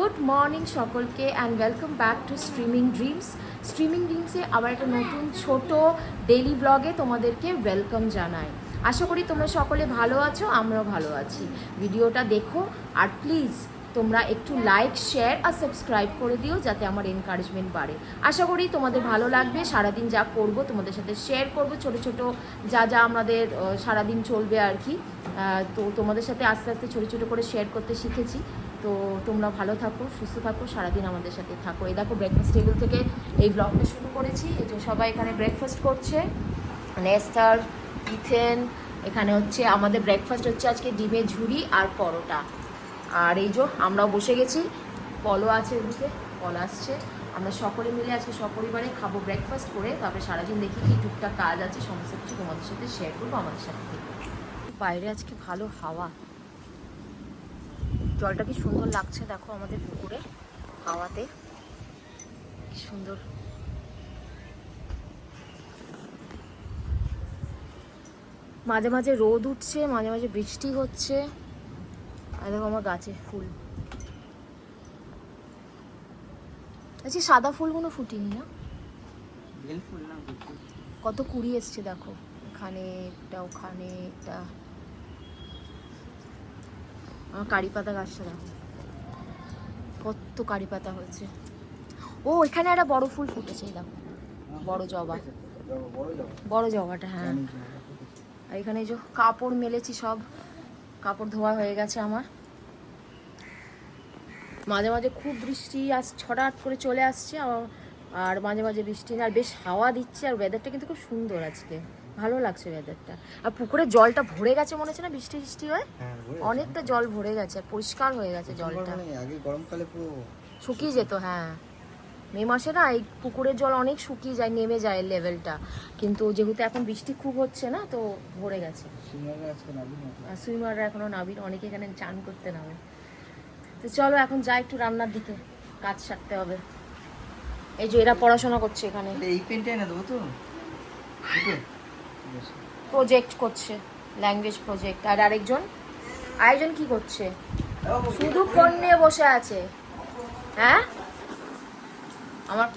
Good morning সকলকে and welcome back to streaming ড্রিমসে আবার একটা নতুন ছোট ডেইলি ব্লগে তোমাদেরকে ওয়েলকাম জানাই। আশা করি তোমরা সকলে ভালো আছো, আমরাও ভালো আছি। ভিডিওটা দেখো আর প্লিজ তোমরা একটু লাইক, শেয়ার আর সাবস্ক্রাইব করে দিও যাতে আমার এনকারেজমেন্ট বাড়ে। আশা করি তোমাদের ভালো লাগবে। সারাদিন যা করব তোমাদের সাথে শেয়ার করব, ছোট ছোট যা যা আমাদের সারাদিন চলবে আর কি। তো তোমাদের সাথে আস্তে আস্তে ছোটো ছোটো করে শেয়ার করতে শিখেছি। তো তোমরা ভালো থাকো, সুস্থ থাকো, সারাদিন আমাদের সাথে থাকো। এই দেখো ব্রেকফাস্ট টেবিল থেকে এই ব্লগটা শুরু করেছি। এই যে সবাই এখানে ব্রেকফাস্ট করছে, নেস্টার, ইথেন। এখানে হচ্ছে আমাদের ব্রেকফাস্ট হচ্ছে আজকে ডিমের ঝুড়ি আর পরোটা। আর এই যে আমরাও বসে গেছি, পলো আছে বুঝলে, পল আসছে। আমরা সকলে মিলে আজকে সপরিবারে খাবো ব্রেকফাস্ট করে। তারপরে সারাদিন দেখি কি টুকটাক কাজ আছে, সমস্ত কিছু তোমাদের সাথে শেয়ার করবো আমাদের সাথে। বাইরে আজকে ভালো হাওয়া, জলটা কি সুন্দর লাগছে দেখো আমাদের পুকুরে হাওয়াতে, কি সুন্দর। মাঝে মাঝে রোদ উঠছে, মাঝে মাঝে বৃষ্টি হচ্ছে। আর দেখো আমার গাছে ফুল, আচ্ছা সাদা ফুলগুলো ফুটিনি না, কত কুড়ি এসছে দেখো। এখানে একটা, ওখানে একটা। আমার কারি পাতা গাছটা দেখো কত কারি পাতা হয়েছে। ও এখানে একটা বড় ফুল ফুটেছে, দেখো বড় জবা, বড় জবাটা। হ্যাঁ, আর এখানে যে কাপড় মেলেছি, সব কাপড় ধোয়া হয়ে গেছে আমার। মাঝে মাঝে খুব বৃষ্টি ছটাট করে চলে আসছে, আর মাঝে মাঝে বৃষ্টি, আর বেশ হাওয়া দিচ্ছে। আর ওয়েদারটা কিন্তু খুব সুন্দর আজকে, ভালো লাগছে ওয়েদারটা। আর পুকুরে জলটা ভরে গেছে মনে হচ্ছে না, বৃষ্টি বৃষ্টি হয় অনেকটা জল ভরে গেছে, পরিষ্কার হয়ে গেছে জলটা। আগে গরমকালে পুরো শুকিয়ে যেত, হ্যাঁ মে মাসে না এই পুকুরের জল অনেক শুকিয়ে যায়, নেমে যায় লেভেলটা। কিন্তু যেহেতু এখন বৃষ্টি খুব হচ্ছে না, তো ভরে গেছে। সুইমাররা এখনো নাবিন, অনেকে এখানে চান করতে নামে। তো চলো এখন যাই একটু রান্নার দিকে, কাজ সারতে হবে। এই যে এরা পড়াশোনা করছে এখানে, এই পেনটাই না দেবো তো, প্রজেক্ট করছে, ল্যাঙ্গুয়েজ প্রজেক্ট। আর আরেকজন কি করছে, শুধু ফোন নিয়ে বসে আছে। হ্যাঁ, আমার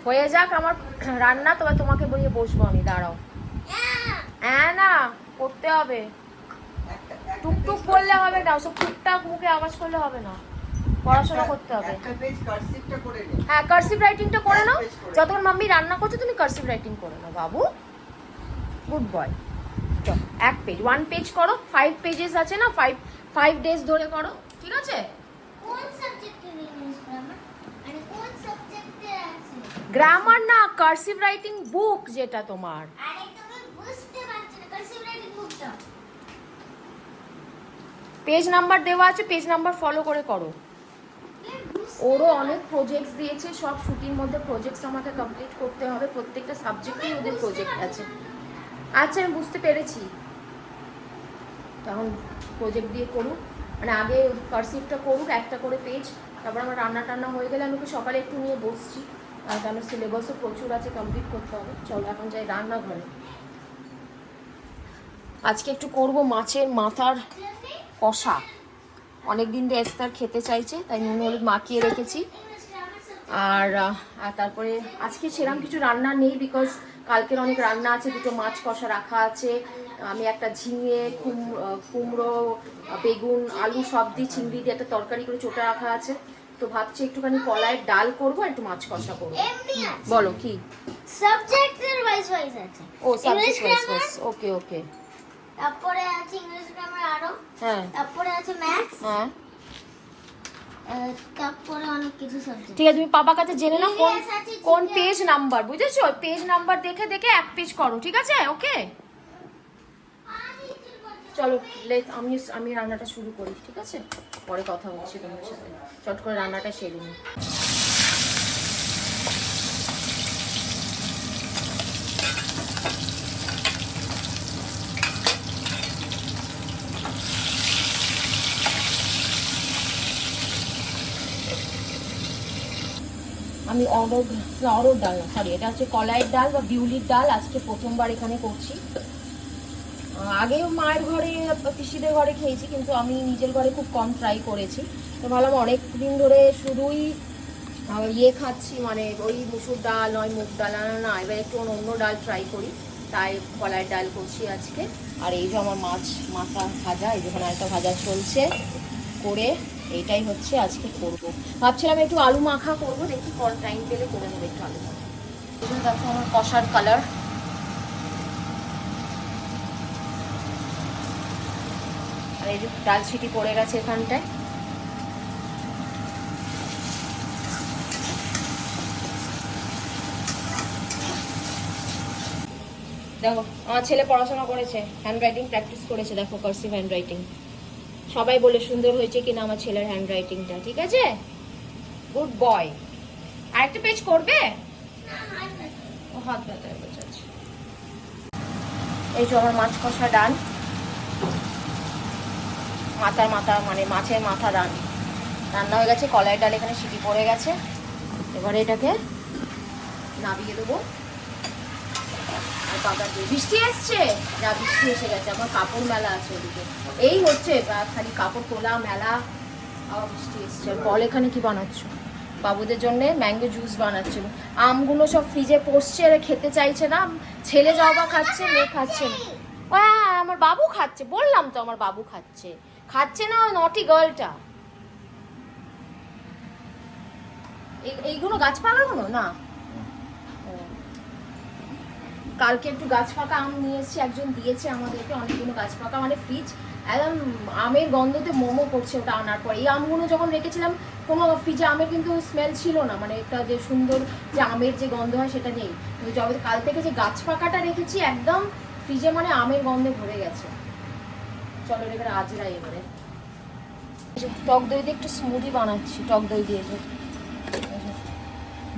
হয়ে যাক আমার রান্না, তবে তোমাকে বলিয়ে বসবো আমি, দাঁড়াও। হ্যাঁ না, করতে হবে, টুকটুক করলে হবে না, সব টুকটাক মুখে আওয়াজ করলে হবে না, পড়াশোনা করতে হবে। হ্যাঁ কার্সিভ রাইটিংটা করে নাও, যতক্ষণ মাম্মি রান্না করছো তুমি কার্সিভ রাইটিং করে নাও বাবু, গুড বয়। এক পেজ, 1 পেজ করো, 5 পেজেস আছে না, 5 ডেজ ধরে করো, ঠিক আছে? গ্রামার না, কার্সিভ রাইটিং বুক যেটা তোমার। পেজ নাম্বার দেওয়া আছে, পেজ নাম্বার ফলো করে করো। ওরও অনেক প্রজেক্টস দিয়েছে, সব ছুটির মধ্যে প্রজেক্টস আমাকে কমপ্লিট করতে হবে, প্রত্যেকটা সাবজেক্টেই ওদের প্রজেক্ট আছে। আচ্ছা আমি বুঝতে পেরেছি, তখন প্রজেক্ট দিয়ে করুক, মানে আগে কার্সিভটা করুক, একটা করে পেজ, তারপর আমার রান্না টান্না হয়ে গেলে আমি ওকে সকালে একটু নিয়ে বসছি, আর কেন সিলেবাসও প্রচুর আছে, কমপ্লিট করতে হবে। চলো এখন যাই রান্নাঘরে। আজকে একটু করব মাছের মাথার কষা, অনেক দিন ধরে এস্তার খেতে চাইছে, তাই নুন হলুদ মাখিয়ে রেখেছি। আর তারপরে আজকে সেরকম কিছু রান্না নেই, বিকজ কালকের অনেক রান্না আছে, দুটো মাছ কষা রাখা আছে। আমি একটা ঝিঙে, কুমড়ো, বেগুন, আলু সব দিয়ে, চিংড়ি দিয়ে একটা তরকারি করে চোটা রাখা আছে। তো ভাবছি একটুখানি কলাইয়ের ডাল করবো আর একটু মাছ কষা করবো। বলো কি সাবজেক্টের ওয়াইজ আছে। ও সাবজেক্ট ওয়াইজ, ওকে ওকে। তারপরে আছে ইংলিশ গ্রামার আরো, হ্যাঁ তারপরে আছে ম্যাথস, হ্যাঁ তারপরে অনেক কিছু সাবজেক্ট। ঠিক আছে, তুমি পাপার কাছে জেনে নাও কোন পেজ নাম্বার, বুঝেছো? পেজ নাম্বার দেখে দেখে এক পেজ করো, ঠিক আছে? ওকে চলো আমি রান্নাটা শুরু করি, ঠিক আছে? পরে কথা হচ্ছে তোমাদের সাথে, চট করে রান্নাটা সেরে নিই। আমি অরড় ডাল না, সরি, এটা হচ্ছে কলাইয়ের ডাল বা বিউলির ডাল, আজকে প্রথমবার এখানে করছি। আগেও মায়ের ঘরে পিসিদের ঘরে খেয়েছি, কিন্তু আমি নিজের ঘরে খুব কম ট্রাই করেছি। তো ভাবলাম অনেক দিন ধরে শুধুই ইয়ে খাচ্ছি, মানে ওই মুসুর ডাল নয় মুগ ডাল, না এবার একটু অন্য ডাল ট্রাই করি, তাই কলাইয়ের ডাল করছি আজকে। আর এই যে আমার মাছ মাথা ভাজা, এই যেখানে একটা ভাজা চলছে করে, এইটাই হচ্ছে আজকে করবো। ভাবছিলাম একটু আলু মাখা করবো, দেখি টাইম পেলে করে নেবো একটু আলু মাখা। দেখো আমার কষার কালার, আর এই যে ডাল ছিটি পড়ে গেছে এখানটায়। দেখো আমার ছেলে পড়াশোনা করেছে, হ্যান্ড রাইটিং প্র্যাকটিস করেছে, দেখো কার্সিভ হ্যান্ড রাইটিং। সবাই বলে সুন্দর হয়েছে কিনা আমার ছেলের হ্যান্ড রাইটিংটা, ঠিক আছে, গুড বয়। আরেকটা পেজ করবে, ও হাত ব্যথায় বোঝাচ্ছে। এই যে আমার মাছ কষা ডাল, মাথা মানে মাছের মাথা রান্না হয়ে গেছে। কলাই ডাল এখানে সিটি পড়ে গেছে, এবারে এটাকে নামিয়ে দেবো। আর বাবা বৃষ্টি এসছে, যা বৃষ্টি এসে গেছে, আমার কাপড় মেলা আছে ওদিকে। এই হচ্ছে খালি কাপড় তোলা মেলা, আবার বৃষ্টি এসছে। আর বল এখানে কি বানাচ্ছ? বাবুদের জন্য ম্যাঙ্গো জুস বানাচ্ছে। আমগুলো সব ফ্রিজে পড়ছে, আর খেতে চাইছে না। ছেলে যাওয়া খাচ্ছে, মেয়ে খাচ্ছে না। হ্যাঁ আমার বাবু খাচ্ছে, বললাম তো আমার বাবু খাচ্ছে। খাচ্ছে না নটি গার্লটা। এইগুলো গাছ পাকাগুলো না, কালকে একটু গাছ পাকা আম নিয়ে এসেছি, একজন দিয়েছে আমাদেরকে অনেকগুলো গাছ পাকা, মানে ফ্রিজ একদম আমের গন্ধতে মোমো করছে ওটা আনার পর। এই আমগুলো যখন রেখেছিলাম কোনো ফ্রিজে আমের কিন্তু স্মেল ছিল না, মানে একটা যে সুন্দর যে আমের যে গন্ধ হয় সেটা নেই। কিন্তু যবে কাল থেকে যে গাছ পাকাটা রেখেছি একদম ফ্রিজে, মানে আমের গন্ধে ভরে গেছে। চলো এবারে আজরাই এবারে টক দই দিয়ে একটু স্মুদি বানাচ্ছি, টক দই দিয়ে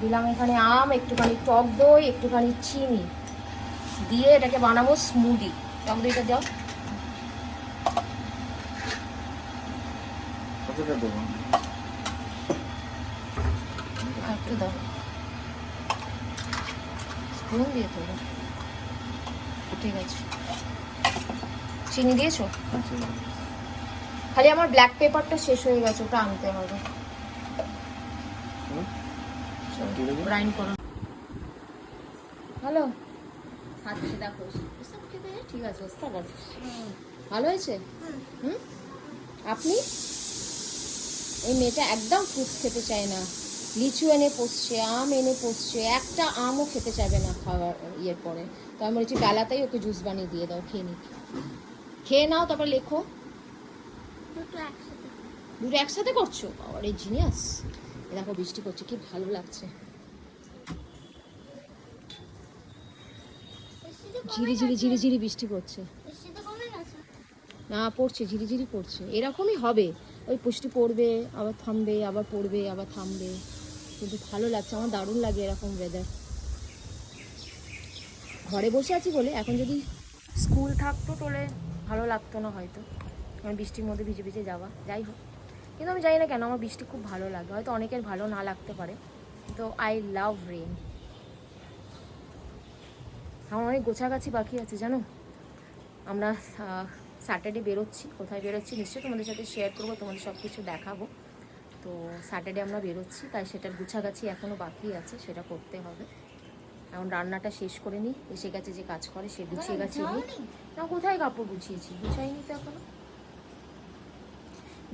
দিলাম এখানে আম, একটুখানি টক দই, একটুখানি চিনি দিয়ে এটাকে বানাবো স্মুদি। টক দইটা দাও, একটু দাও, স্পুন দিয়ে তো, ঠিক আছে। চিনি দিয়েছো? খালি আমার ব্ল্যাক পেপারটা শেষ হয়ে গেছে, ওটা আনতে হবে। গ্রাইন্ড করো। হ্যালো, খাচ্ছি দেখো, ঠিক আছে, ভালো হয়েছে। হুম, আপনি? এই মেয়েটা একদম ফ্রুটস খেতে চায় না, লিচু এনে পোষছে, আম এনে পোষছে, একটা আমও খেতে চাইবে না খাওয়ার ইয়ের পরে। তো আমি বলছি বেলাতেই ওকে জুস বানিয়ে দিয়ে দাও, খেয়ে নি, খেয়ে নাও, তারপর লেখো। দুটো একসাথে করছো, আবার এই জিনিয়াস। দেখো বৃষ্টি করছে, কি ভালো লাগছে, ঝিরি ঝিরি ঝিরি ঝিরি বৃষ্টি পড়ছে। না পড়ছে, ঝিরিঝিরি পড়ছে, এরকমই হবে। ওই বৃষ্টি পড়বে আবার থামবে, আবার পড়বে আবার থামবে, কিন্তু ভালো লাগছে, আমার দারুণ লাগে এরকম ওয়েদার। ঘরে বসে আছি বলে, এখন যদি স্কুল থাকতো তাহলে ভালো লাগতো না হয়তো, কারণ বৃষ্টির মধ্যে ভিজে ভিজে যাওয়া। যাই হোক, কিন্তু আমি জানি না কেন আমার বৃষ্টি খুব ভালো লাগে, হয়তো অনেকের ভালো না লাগতে পারে, তো আই লাভ রেইন। আমার অনেক গোছাগাছি বাকি আছে জানো। আমরা স্যাটারডে বেরোচ্ছি, কোথায় বেরোচ্ছি নিশ্চয়ই তোমাদের সাথে শেয়ার করবো, তোমাদের সব কিছু দেখাবো। তো স্যাটারডে আমরা বেরোচ্ছি, তাই সেটার গুছাগাছি এখনও বাকি আছে, সেটা করতে হবে। এখন রান্নাটা শেষ করে নিই, এসে গেছে যে কাজ করে সে গুছিয়ে গেছে না। কোথায় কাপড় গুছিয়েছি, গুছাইনি তো এখনো।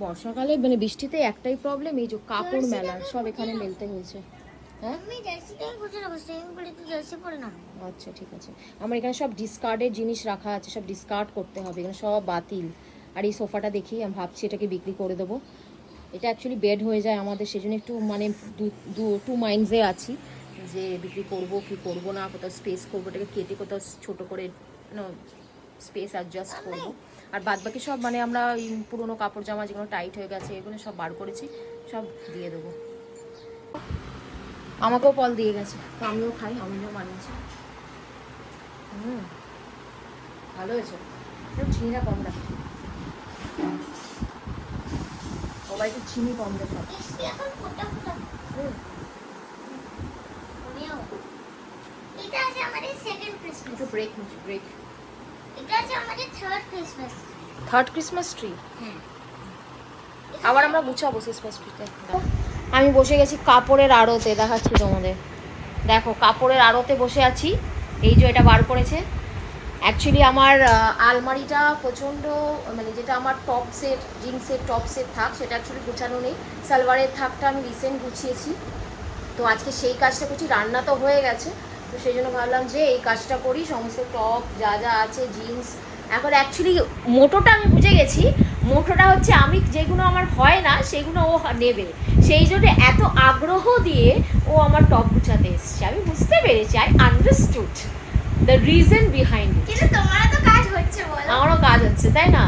বর্ষাকালে মানে বৃষ্টিতে একটাই প্রবলেম, এই যে কাপড় মেলা সব এখানে মেলতে হয়েছে। হ্যাঁ আচ্ছা ঠিক আছে। আমার এখানে সব ডিসকার্ডের জিনিস রাখা আছে, সব ডিসকার্ড করতে হবে, এখানে সব বাতিল। আর এই সোফাটা দেখি আমি ভাবছি এটাকে বিক্রি করে দেবো। এটা অ্যাকচুয়ালি বেড হয়ে যায় আমাদের, সেজন্য একটু মানে টু মাইন্ডসে আছি যে বিক্রি করবো কি করবো না, কোথাও স্পেস করবো, এটাকে কেটে কোথাও ছোটো করে স্পেস অ্যাডজাস্ট করবো। আর বাদ বাকি সব মানে আমরা পুরোনো কাপড় জামা যেগুলো টাইট হয়ে গেছে এগুলো সব বার করেছি, সব দিয়ে দেবো। আমাকেও ফল দিয়ে গেছে, তো আমিও খাই, আমিও বানিয়েছি। ভালো হয়েছে, চিনিটা কম রাখি, সবাই একটু চিনি কম দেবে। এটা আছে আমাদের সেকেন্ড ক্রিসমাস। একটু ব্রেক নিচ্ছি, ব্রেক। এটা হচ্ছে আমাদের third Christmas. Third Christmas tree. হ্যাঁ। আবার আমরা গুছাবো ক্রিসমাস ট্রিতে। আমি বসে গেছি কাপড়ের আড়তে, দেখাচ্ছি তোমাদের। দেখো কাপড়ের আড়তে বসে আছি। এই যে এটা বার করেছে। অ্যাকচুয়ালি আমার আলমারিটা প্রচণ্ড, মানে যেটা আমার টপ সেট, জিন্সের টপ সেট থাক, সেটা অ্যাকচুয়ালি গুছানো নেই। সালোয়ারের থাকটা আমি রিসেন্ট গুছিয়েছি, তো আজকে সেই কাজটা করছি। রান্না তো হয়ে গেছে, তো সেই জন্য ভাবলাম যে এই কাজটা করি। সমস্ত টপ যা যা আছে, জিন্স। এখন অ্যাকচুয়ালি মোটোটা আমি বুঝে গেছি। মোটোটা হচ্ছে আমি যেগুলো আমার হয় না সেগুলো ও নেবে, সেই জন্য এত আগ্রহ দিয়ে ও আমার টপ গুছাতে এসছে। আমি বুঝতে পেরেছি, I understood the reason behind it. কিন্তু তোমারও তো কাজ হচ্ছে বলো। আমারও কাজ হচ্ছে, তাই না?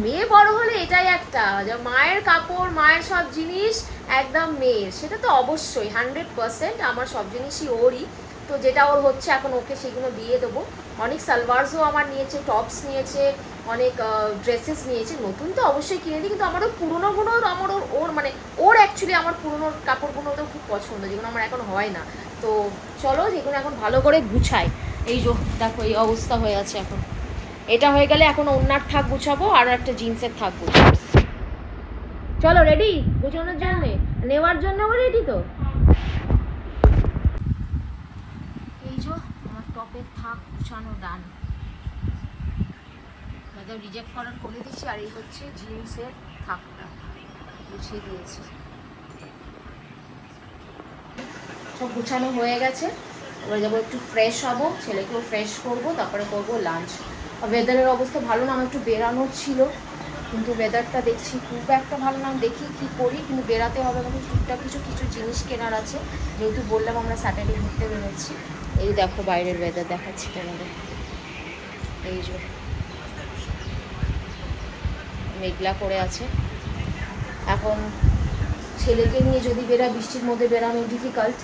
মেয়ে বড় হলে এটাই একটা, যে মায়ের কাপড়, মায়ের সব জিনিস একদম মেয়ের, সেটা তো অবশ্যই 100% আমার সব জিনিসই ওরই। তো যেটা ওর হচ্ছে এখন ওকে সেগুলো দিয়ে দেবো। অনেক সালোয়ার্সও আমার নিয়েছে, টপস নিয়েছে, অনেক ড্রেসেস নিয়েছে। নতুন তো অবশ্যই কিনে দিই, কিন্তু আমার ওর পুরোনোগুলো আমার ওর মানে ওর অ্যাকচুয়ালি আমার পুরোনো কাপড়গুলো তো খুব পছন্দ, যেগুলো আমার এখন হয় না। তো চলো যেগুলো এখন ভালো করে গুছাই। এই যে দেখো এই অবস্থা হয়ে আছে এখন। এটা হয়ে গেলে এখন ওড়নার থাক গুছাবো, আর একটা জিন্সের থাক গুছাবো। চলো রেডি গুছানোর জন্য, নেওয়ার জন্য রেডি তো। এই যে আমার টপের থাক গুছানো ডান, রিজেক্ট করার করে দিচ্ছি। আর এই হচ্ছে জিন্সের থাকটা গুছিয়ে দিয়েছি। সব গুছানো হয়ে গেছে। এবার যাবো একটু ফ্রেশ হবো, ছেলেকেও ফ্রেশ করব, তারপরে করবো লাঞ্চ। ওয়েদারের অবস্থা ভালো না, আমার একটু বেরানোর ছিল, কিন্তু ওয়েদারটা দেখছি খুব একটা ভালো না। দেখি কি করি, কিন্তু বেরাতে হবে। আমাকে টুকটাক কিছু কিছু জিনিস কেনার আছে, যেহেতু বললাম আমরা স্যাটারডে ঘুরতে বেরোচ্ছি। এই দেখো বাইরের ওয়েদার দেখাচ্ছি তোমাদের। এই যে মেঘলা করে আছে। এখন ছেলেকে নিয়ে যদি বেরা, বৃষ্টির মধ্যে বেরানো ডিফিকাল্ট।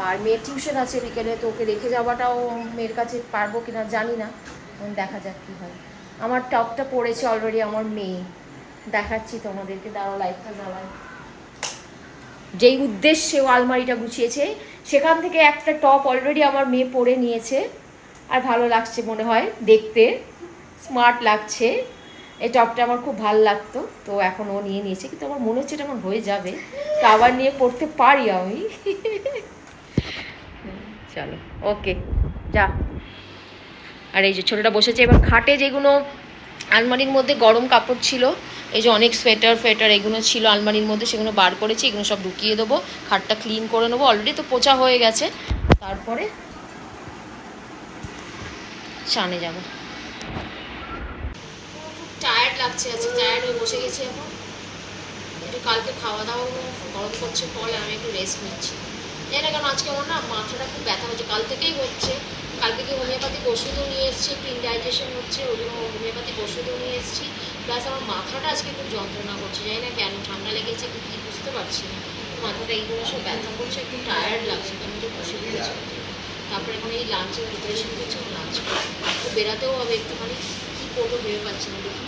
আর মেয়ের টিউশন আছে বিকেলে, তো ওকে রেখে যাওয়াটাও মেয়ের কাছে পারবো কিনা জানি না, দেখা যাক কী হয়। আমার টপটা পড়েছে অলরেডি আমার মেয়ে, দেখাচ্ছি তোমাদেরকে, দাঁড়াও লাইটটা জ্বালাই। যেই উদ্দেশ্যে ও আলমারিটা গুছিয়েছে, সেখান থেকে একটা টপ অলরেডি আমার মেয়ে পরে নিয়েছে। আর ভালো লাগছে মনে হয় দেখতে, স্মার্ট লাগছে। এই টপটা আমার খুব ভালো লাগতো, তো এখন ও নিয়ে নিয়েছে। কিন্তু আমার মনে হচ্ছে এটা আমার হয়ে যাবে, তো আবার নিয়ে পড়তে পারি আমি। চলো ওকে যা। আর এই যে ছোটোটা বসেছে। এবার খাটে যেগুলো আলমারির মধ্যে গরম কাপড় ছিল, এই যে অনেক সোয়েটার ফেটার এগুলো ছিল আলমারির মধ্যে, সেগুলো বার করেছি। এগুলো সব ঢুকিয়ে দেবো, খাটটা ক্লিন করে নেবো। অলরেডি তো পোছা হয়ে গেছে, তারপরে চানে যাবো। টায়ার্ড লাগছে, আজকে টায়ার্ড হয়ে বসে গেছি এখন। একটু কালকে খাওয়া দাওয়া গরম করছে, ফলে আমি একটু রেস্ট নিচ্ছি। জানি না কেন আজকে আমার না মাথাটা খুব ব্যথা হচ্ছে, কাল থেকেই হচ্ছে। কাল থেকে হোমিওপ্যাথিক ওষুধও নিয়ে এসেছি, একটু ইনডাইজেশন হচ্ছে, ওগুলো হোমিওপ্যাথিক ওষুধও নিয়ে এসেছি। প্লাস আমার মাথাটা আজকে খুব যন্ত্রণা করছে, জানি না কেন, ঠান্ডা লেগেছে কি কী বুঝতে পারছি না। মাথাটা এইগুলো সব ব্যথা করছে, একটু টায়ার্ড লাগছে, কারণ একটু বসে পড়েছে। তারপরে এখন এই লাঞ্চের প্রিপারেশন করছি, লাঞ্চ তো বেরাতেও হবে একটুখানি, কী করবো ভেবে পাচ্ছি না, দেখি।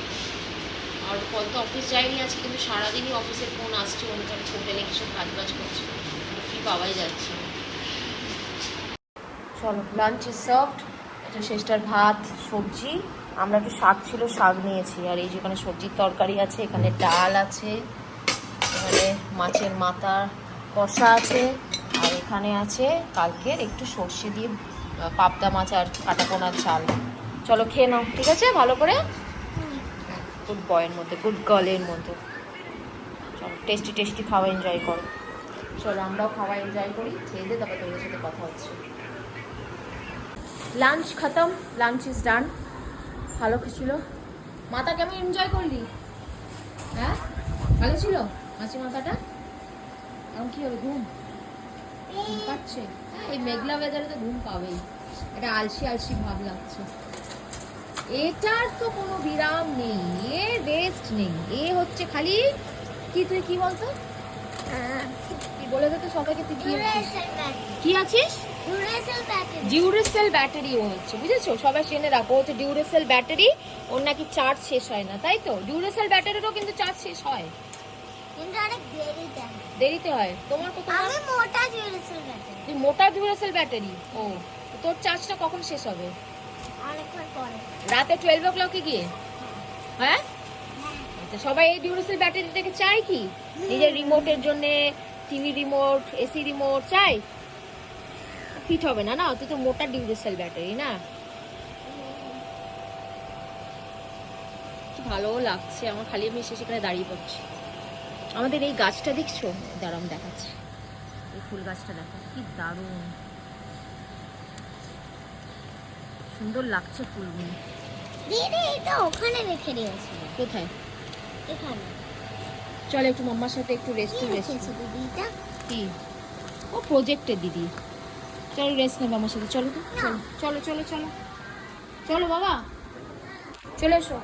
আর কল তো অফিস যায়নি আজকে, কিন্তু সারাদিনই অফিসের ফোন আসছে, মনে করে হোটেলে কিছু কাজ বাজ করছে, কি পাওয়াই যাচ্ছে। চলো লাঞ্চ ইজ সার্ভড। এটা শেষটার ভাত, সবজি, আমরা একটু শাক ছিল শাক নিয়েছি। আর এই যেখানে সবজির তরকারি আছে, এখানে ডাল আছে, এখানে মাছের মাথা কষা আছে, আর এখানে আছে কালকের একটু সর্ষে দিয়ে পাবদা মাছ আর কাটাপোনার ঝাল। চলো খেয়ে নাও, ঠিক আছে, ভালো করে। গুড বয়ের মধ্যে, গুড গার্লের মধ্যে। চলো টেস্টি টেস্টি খাওয়া এনজয় করো। চলো আমরাও খাওয়া এনজয় করি, খেয়ে দিয়ে তারপর তোমাদের সাথে কথা হচ্ছে। লাঞ্চ খতম, লাঞ্চ ইজ ডান। ভালো ছিল। মাথা কেমন এনজয় করলি? হ্যাঁ ভালো ছিল মাছি মাথাটা। এখন কী হবে, ঘুম পাচ্ছে? হ্যাঁ এই মেঘলা ওয়েদারে তো ঘুম পাবেই, এটা আলসি আলসি ভাব লাগছে। এটার তো কোনো বিরাম নেই, এ রেস্ট নেই, এ হচ্ছে খালি কি, তুই কি বলতো, কি বলে দে তো সবাইকে, তুই কি আছিস? ডিউরেসেল ব্যাটারি ও হচ্ছে, বুঝেছো? সবাই জেনে রাখো, হচ্ছে ডিউরেসেল ব্যাটারি। ওর নাকি চার্জ শেষ হয় না, তাই তো? ডিউরেসেল ব্যাটারিরও কিন্তু চার্জ শেষ হয়, কিন্তু অনেক দেরিতে হয়। তোমার কত? আমি মোটা ডিউরেসেল ব্যাটারি। তুই মোটা ডিউরেসেল ব্যাটারি। ও তোর চার্জটা কখন শেষ হবে? অনেকক্ষণ পরে। রাতে 12 o'clock গিয়ে? হ্যাঁ, আচ্ছা, সবাই এই ডিউরেসেল ব্যাটারি থেকে চাই কি নিজের রিমোটের জন্য? টিভি রিমোট, এসি রিমোট চাই? ফিট হবে না, না অত তো মোটা ডিউরেসেল ব্যাটারি না। কি ভালো লাগছে আমার, খালি আমি এসে সেখানে দাঁড়িয়ে পড়ছি। আমাদের এই গাছটা দেখছো? দাঁড়াম দেখাচ্ছি। এই ফুল গাছটা দেখো কি দারুণ সুন্দর লাগছে ফুলগুলো। দিদি এটা ওখানে রেখে দিয়েছি। কোথায়? এখানে। চলো একটু মাম্মার সাথে একটু কি রেস্ট রেখেছি দিদি এটা? কি ও প্রজেক্টের দিদি। চলো রেস্ট নেবে আমার সাথে, চলো তো, চলো চলো চলো চলো চলো বাবা, চলে এসো।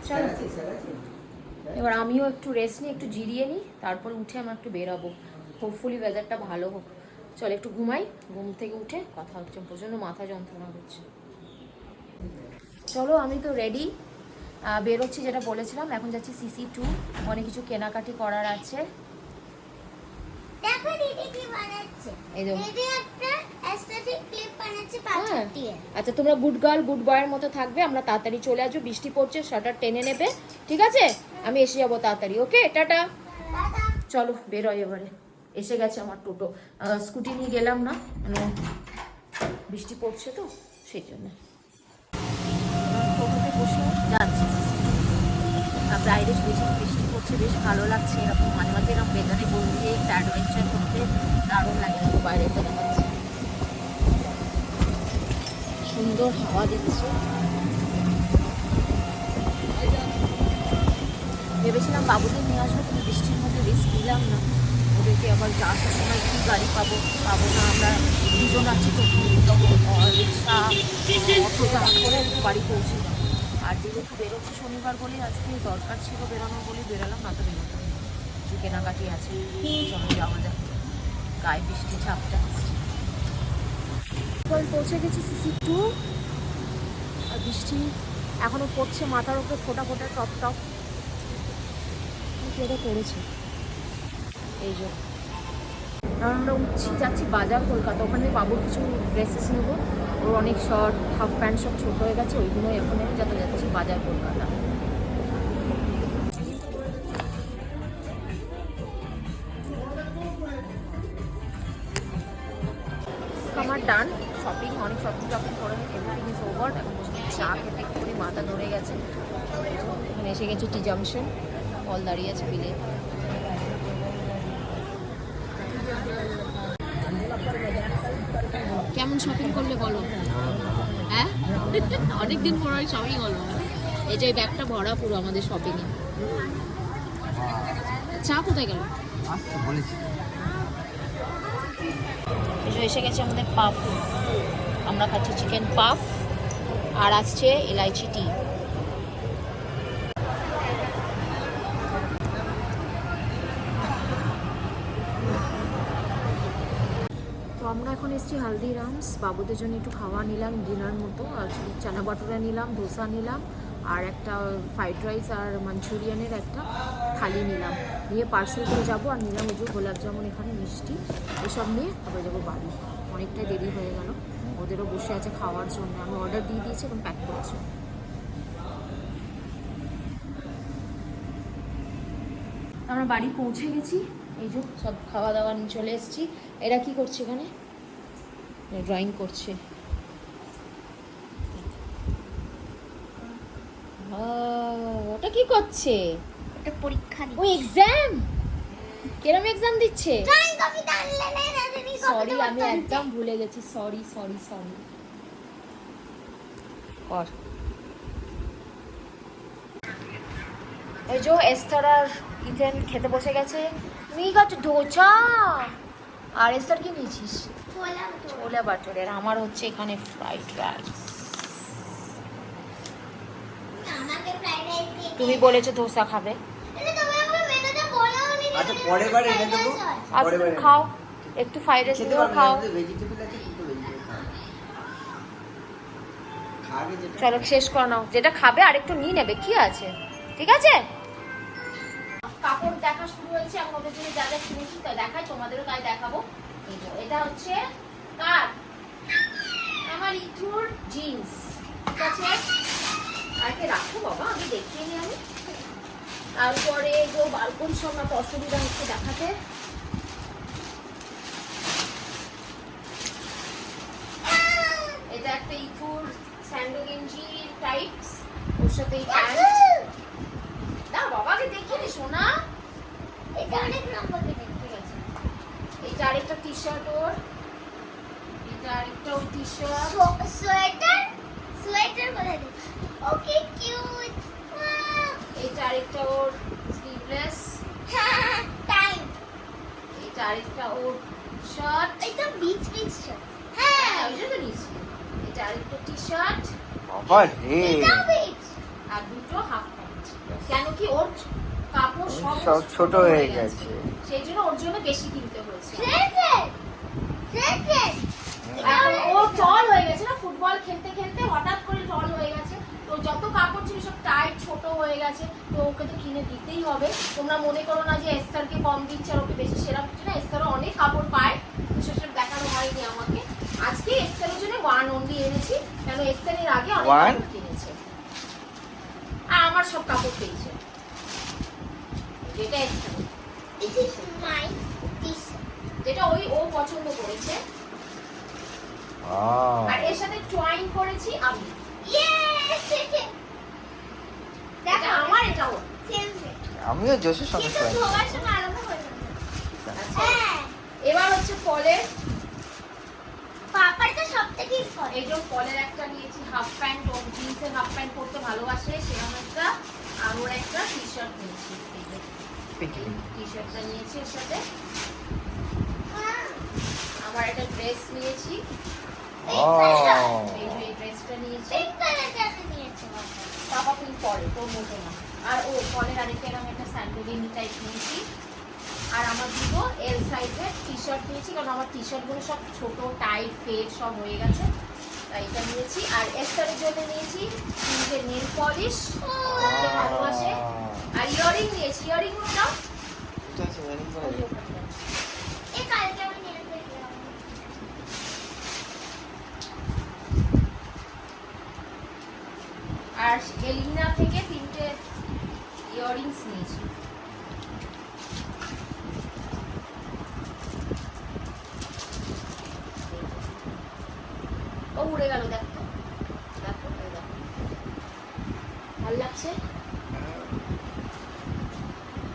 চলো এবার আমিও একটু রেস্ট নিই, একটু জিরিয়ে নিই, তারপরে উঠে আমরা একটু বেরাবো। হোপফুলি ওয়েদারটা ভালো হোক। চলো একটু ঘুমাই, ঘুম থেকে উঠে কথা হচ্ছে। প্রচণ্ড মাথা যন্ত্রণা হচ্ছে। চলো আমি তো রেডি, বেরোচ্ছি যেটা বলেছিলাম। এখন যাচ্ছি CC2, অনেক কিছু কেনাকাটি করার আছে। দেখো দিদি কি বানাচ্ছে। এই দেখো। দিদি একটা অ্যাস্থেটিক ক্লিপ বানাচ্ছে পাথর দিয়ে। আচ্ছা তোমরা গুড গার্ল গুড বয়ের মতো থাকবে, আমরা তাড়াতাড়ি চলে আসবো। বৃষ্টি পড়ছে, শাটার টেনে নেবে, ঠিক আছে? আমি এসে যাবো তাড়াতাড়ি, ওকে? টাটা। দাদা চলো বেরোয় এবারে। এসে গেছে আমার টোটো। স্কুটি নিয়ে গেলাম না, মানে বৃষ্টি পড়ছে তো সেই জন্য। টোটোতে বসে যাচ্ছি। বাইরে বেশি বৃষ্টি পড়ছে, বেশ ভালো লাগছে। এরকম মাঝে মাঝে এরকম বেগানে বসে একটা অ্যাডভেঞ্চার করতে দারুণ লাগে। বাইরে তো দেখাচ্ছে, সুন্দর হাওয়া দিচ্ছে। ভেবেছিলাম বাবুদের নিয়ে আসবো, কিন্তু বৃষ্টির মধ্যে রিস্ক নিলাম না। ওদেরকে আবার আসার সময় কী গাড়ি পাবো পাবো না, আমরা দুজন আছি তো, রিক্সা অটো যা করে বাড়ি পৌঁছে যাবো। আর যেহেতু বেরোচ্ছি শনিবার বলে আজকে দরকার ছিল বেরোনোর বলে বেরোলাম, না তো বেরোতাম। কিছু কেনাকাটি আছে, চলো যাওয়া যাক। গায়ে বৃষ্টি ঝাপটা পৌঁছে গেছি CC2। আর বৃষ্টি এখনো পড়ছে, মাথার উপরে ফোটা ফোটা টপ টপ এটা করেছে। এই যে আমরা উঠছি, যাচ্ছি বাজার কলকাতা। ওখানে পাবো কিছু ড্রেসেস নেবো। ওর অনেক শর্ট হাফ প্যান্ট সব ছোটো হয়ে গেছে, ওইগুলো এখন আমি যাতে যাচ্ছি বাজার কলকাতা। আমার ডান শপিং, অনেক শপিং করে এভরিথিং ইজ ওভার। এখন বসে চা খেতে করে মাথা ধরে গেছে। এখানে এসে গেছে টি জাংশন, কল দাঁড়িয়ে আছে বিলে। কেমন শপিং করলে বলো? হ্যাঁ অনেকদিন পর শপিং হলো। এই যে ব্যাগটা ভরা পুরো আমাদের শপিংয়ে। চা কোথায় গেল? এসে গেছে আমাদের পাফ। আমরা খাচ্ছি চিকেন পাফ, আর আসছে এলাইচি টি। তো আমরা এখন এসেছি হালদিরামস। বাবুদের জন্য একটু খাওয়া নিলাম, ডিনার মতো। আর চানা বাটুরা নিলাম, ধোসা নিলাম, আর একটা ফ্রাইড রাইস আর মাঞ্চুরিয়ানের একটা থালি নিলাম। নিয়ে পার্সেল করে যাবো। আর নিলাম ওই যে গোলাপ জামুন, এখানে মিষ্টি, এসব নিয়ে তারপরে যাবো বাড়ি। অনেকটাই দেরি হয়ে গেল, ওদেরও বসে আছে খাওয়ার জন্য। আমি অর্ডার দিয়ে দিয়েছি, এখন প্যাক করছি। আমরা বাড়ি পৌঁছে গেছি। এই যে সব খাওয়া দাওয়া নিয়ে চলে এসেছি। এরা কি করছে এখানে? ড্রয়িং করছে। ওটা কি করছে? এটা পরীক্ষা ও দিই। এক্সাম? কেরম এক্সাম দিচ্ছে? ড্রয়িং কপিটা আনলে না দিদি। সরি, আমি একদম ভুলে গেছি। Sorry sorry sorry. কর। ওই যে এস্থার আর ইথেন খেতে বসে গেছে। তুমি গেছ ধোচা, আর এস্থার কি নিয়েছিস? ছোলা বাটুরের। আমার হচ্ছে এখানে ফ্রাইড রাইস। আমাকে ফ্রাইড রাইস দিয়ে। তুমি বলেছো ধোসা খাবে। এটা তুমি আমাকে মেনুতে বলোনি। আচ্ছা পরের বার এনে দেবো। আচ্ছা তুমি খাও, একটু ফ্রাইড রাইস দিও, খাও। ভেজিটেবল আছে কিন্তু ভেজিটেবল খাবে যেটা। চলো শেষ করে নাও, যেটা খাবে আর একটু নিয়ে নেবে, কি আছে, ঠিক আছে? কাপড় দেখা শুরু হয়েছে। এখন ওদের জন্য যা যা কিনেছি তা দেখাই, তোমাদেরও তাই দেখাবো। এই যে এটা হচ্ছে কার? আমার ইথুর জিন্স। ঠিক আছে, আগে রাখো বাবা, আমি দেখিয়ে নিই আমি। তারপরে যে বালকন সব না, তো অসুবিধা হচ্ছে দেখাতে। এটা একটা ইথুর স্যান্ডো গেঞ্জি টাইপস, ওর সাথে এই প্যান্ট। না বাবা, আগে দেখিয়ে নি সোনা। এটা অনেক লম্বা কেটে। ঠিক আছে, এইটা আরেকটা টি শার্ট ওর, এটা আরেকটা ওর টি শার্ট। সোয়েটার সোয়েটার বলে দে। ওকে কিউট। এইটা আরেকটা ওর স্লিভলেস। টাইম। এটা আরেকটা ওর শার্ট। এটা বিচ শার্ট। হ্যাঁ, হ্যাঁ, ওই জন্য নিয়েছি। এটা আরেকটা টি শার্ট বাবা রে, এটা বিচ। আর দুটো হাফ প্যান্ট। কেন কি ওর কাপড় সব সব ছোট হয়ে গেছে। সেই জন্য ওর জন্য বেশি কিনতে হয়েছে। ফ্রেন্ড এখন ও টল হয়ে গেছে না, ফুটবল খেলতে খেলতে হঠাৎ করে টল হয়ে গেছে, তো যত কাপড় ছিল সব টাইট ছোট হয়ে গেছে, তো ওকে তো কিনে দিতেই হবে। তোমরা মনে করো না যে এস্তারকে কম দিচ্ছে আর ওকে বেশি, সেরকম কিছু না। এস্তারও অনেক কাপড় পায়, তো সেসব দেখানো হয়নি আমাকে। আজকে এস্তারের জন্য ওয়ান অনলি এনেছি, কেন এস্তারের আগে অনেক One? কাপড় কিনেছে আর আমার সব কাপড় পেয়েছে। যেটা এস্তার, দিস ইজ মাই টি-শার্ট। যেটা ওই ও পছন্দ করেছে, Wow. আর এর সাথে জয়েন করেছি আমি। ইয়েস এটা আমার, এটা ওর। Same same. আমিও জোশের সঙ্গে কিন্তু সঙ্গে ধোয়ার সময় আলাদা হয়ে যাবে। আচ্ছা, হ্যাঁ, এবার হচ্ছে ফলের। পাপার তো সবথেকে ফল। এই যে ফলের একটা নিয়েছি হাফ প্যান্ট, ও জিন্সের হাফ প্যান্ট পরতে ভালোবাসে, সেরকম একটা। আর ওর একটা টি শার্ট নিয়েছি, টি শার্টটা নিয়েছি এর সাথে। আমার একটা ড্রেস নিয়েছি, এই যে এই ড্রেসটা নিয়েছি। পিঙ্ক কালারটা নিয়েছে বাবা। পাপা পিঙ্ক পরে, তোর মতো না। আর ও ফলের আরেকটা এরকম একটা স্যান্ডোলিনি টাইপ নিয়েছি। আর আমার দুটো এল সাইজের টি শার্ট নিয়েছি, কারণ আমার টি শার্টগুলো সব ছোট টাইট ফেড সব হয়ে গেছে, তাই এটা নিয়েছি। আর এস্টারের জন্য নিয়েছি তিনটে নেল পলিশ, ভালোবাসে। আর ইয়ারিং নিয়েছি, ইয়ারিং গুলো দাও। এই কালকে আমি নিয়ে গেলাম। আর এলিনা থেকে তিনটে ইয়ারিংস নিয়েছি। ও উড়ে গেল, দেখো দেখো এই দেখো, ভালো লাগছে।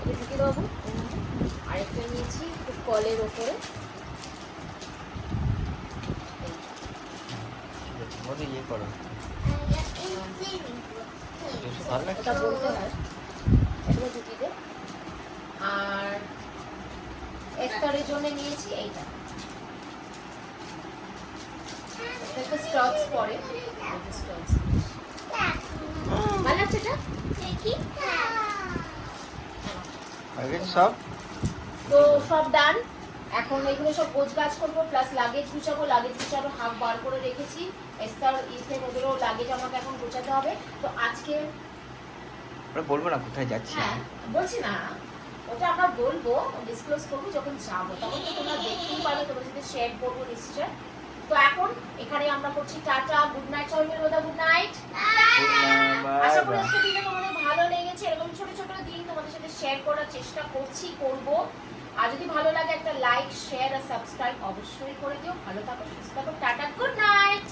এটা ঢুকে দেবো। আরেকটা নিয়েছি খুব কলের ওপরে, ইয়ে করো, এই ক্লিনিং। জোশে ভালো লাগছে। ওটা বলতে হয়, এটা ঢুকি দে। আর এস্তারের জন্য নিয়েছি এইটা, একটা স্টকস পরে, স্টকস ভালো লাগছে এটা। দেখি। হয়ে গেছে সব। তো সব ডান। এখন এগুলো সব গোছগাছ করবো, প্লাস লাগেজ গুছাবো। লাগেজ গুছাবো হাফ বার করে রেখেছি, এস্তার ইথের ওদেরও লাগেজ আমাকে এখন গোছাতে হবে। তো আজকে আমরা বলবো না কোথায় যাচ্ছি। হ্যাঁ বলছি না, ওটা আমরা বলবো, ডিসক্লোজ করবো যখন যাবো, তখন তো তোমরা দেখতেই পারবে, তোমার সাথে শেয়ার করবো নিশ্চয়। তো এখন এখানে আমরা করছি টাটা, গুড নাইট সবাই, গুড নাইট। আশা করি আজকে দিনটা তোমাদের ভালো লেগেছে। এরকম ছোট ছোট দিন তোমাদের সাথে শেয়ার করার চেষ্টা করব। আর যদি ভালো লাগে একটা লাইক, শেয়ার আর সাবস্ক্রাইব অবশ্যই করে দিও। ভালো থাকো, সুস্থ থাকো, টাটা, গুড নাইট।